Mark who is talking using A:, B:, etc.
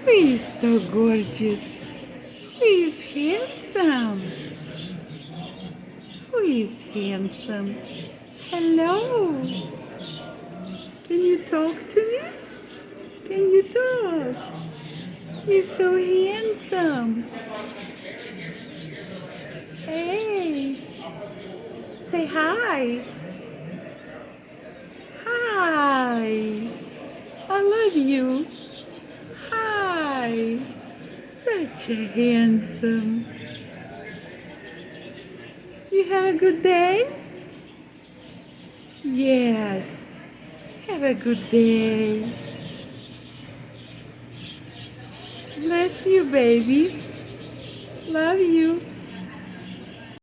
A: He's so gorgeous. He's handsome. Who is handsome? Hello. Can you talk to me? Can you talk? He's so handsome. Hey. Say hi. Hi. I love you. Hi. Such a handsome. You have a good day? Yes. Have a good day. Bless you, baby. Love you.